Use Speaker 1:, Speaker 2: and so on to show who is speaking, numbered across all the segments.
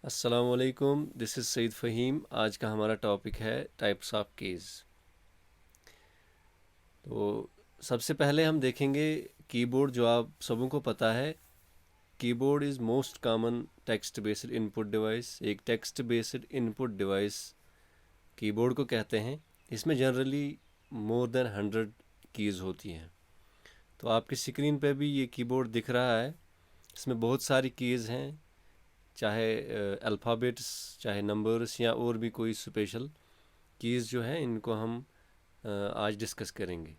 Speaker 1: अस्सलाम वालेकुम, this is Saeed Faheem. आज का हमारा टॉपिक है टाइप्स ऑफ कीज़। तो सबसे पहले हम देखेंगे कीबोर्ड। जो आप सबों को पता है, keyboard is most common text based input device. एक text based input device keyboard को कहते हैं। इसमें जनरली मोर देन 100 कीज़ होती हैं। तो आपकी स्क्रीन पे भी ये कीबोर्ड दिख रहा है। इसमें बहुत सारी कीज़ हैं, चाहे अल्फ़ाबेट्स, चाहे नंबर्स, या और भी कोई स्पेशल कीज़ जो हैं, इनको हम आज डिस्कस करेंगे।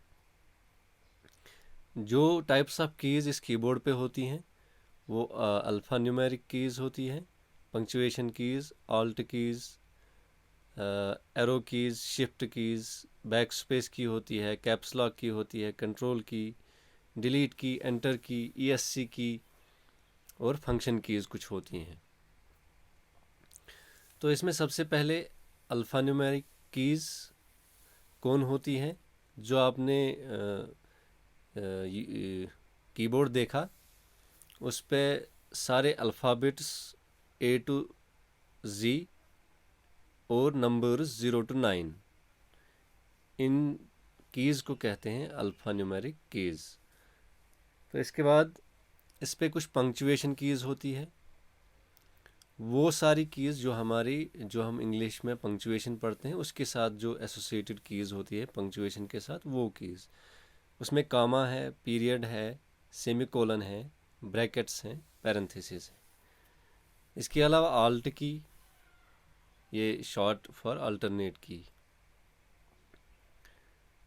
Speaker 1: जो टाइप्स ऑफ कीज़ इस कीबोर्ड पे होती हैं वो अल्फ़ा न्यूमेरिक कीज़ होती हैं, punctuation keys, alt keys, arrow keys, shift keys, back space की होती है, कैप्स लॉक की होती है, कंट्रोल की, डिलीट की, एंटर की, ईएससी की और फंक्शन कीज़ कुछ होती हैं। तो इसमें सबसे पहले अल्फ़ा न्यूमेरिक कीज़ कौन होती हैं? जो आपने कीबोर्ड देखा, उस पे सारे अल्फ़ाबेट्स ए टू ज़ी और नंबर्स 0 to 9, इन कीज़ को कहते हैं अल्फ़ा न्यूमेरिक कीज़। तो इसके बाद इस पे कुछ पंक्चुएशन कीज़ होती है। वो सारी कीज़ जो हम इंग्लिश में पंक्चुएशन पढ़ते हैं, उसके साथ जो एसोसिएटेड कीज़ होती है पंक्चुएशन के साथ, वो कीज़। उसमें कामा है, पीरियड है, सेमीकोलन है, ब्रैकेट्स हैं, पैरेंथेसिस है। इसके अलावा आल्ट की, ये शॉर्ट फॉर अल्टरनेट की।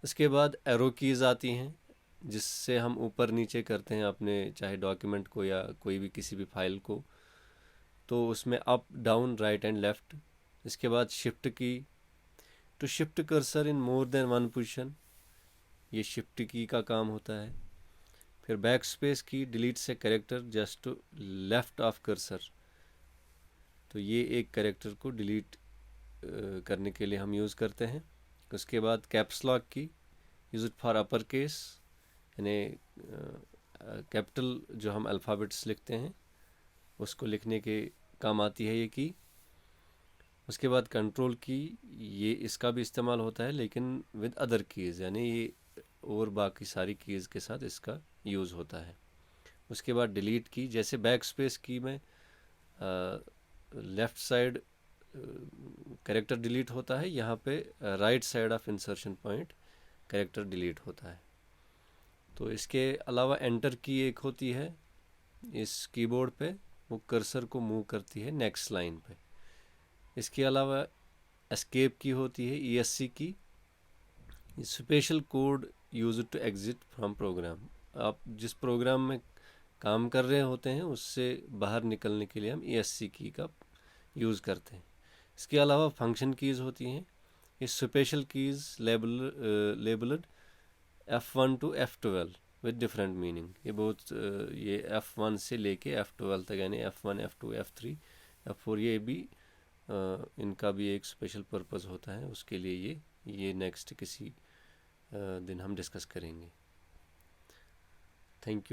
Speaker 1: इसके बाद एरो कीज़ आती हैं, जिससे हम ऊपर नीचे करते हैं अपने चाहे डॉक्यूमेंट को या कोई भी किसी भी फाइल को। तो उसमें up, down, right and left. इसके बाद shift key, to shift cursor in more than one position, ये शिफ्ट की का काम होता है। फिर बैक स्पेस की, डिलीट से character just to left of cursor, तो ये एक कैरेक्टर को डिलीट करने के लिए हम यूज़ करते हैं। उसके बाद कैप्स लॉक की, use it for upper case, यानी कैपिटल जो हम अल्फ़ाबेट्स लिखते हैं उसको लिखने के काम आती है ये की। उसके बाद कंट्रोल की, ये इसका भी इस्तेमाल होता है लेकिन विद अदर कीज़, यानी ये और बाकी सारी कीज़ के साथ इसका यूज़ होता है। उसके बाद डिलीट की, जैसे बैक स्पेस की में लेफ़्ट साइड कैरेक्टर डिलीट होता है, यहाँ पे right side of insertion point character delete होता है। तो इसके अलावा एंटर की एक होती है इस कीबोर्ड पे, वो कर्सर को मूव करती है नेक्स्ट लाइन पे। इसके अलावा एस्केप की होती है, ESC key, special code use to exit from program. आप जिस प्रोग्राम में काम कर रहे होते हैं उससे बाहर निकलने के लिए हम ईएससी की का यूज़ करते हैं। इसके अलावा फंक्शन कीज़ होती हैं। ये special keys labelled F1 to F12 with different meaning. ये बहुत ये F1 से लेके F12 तक, यानी F1, F2, F3, F4, ये भी इनका भी एक स्पेशल पर्पस होता है। उसके लिए ये नेक्स्ट किसी दिन हम डिस्कस करेंगे। Thank you.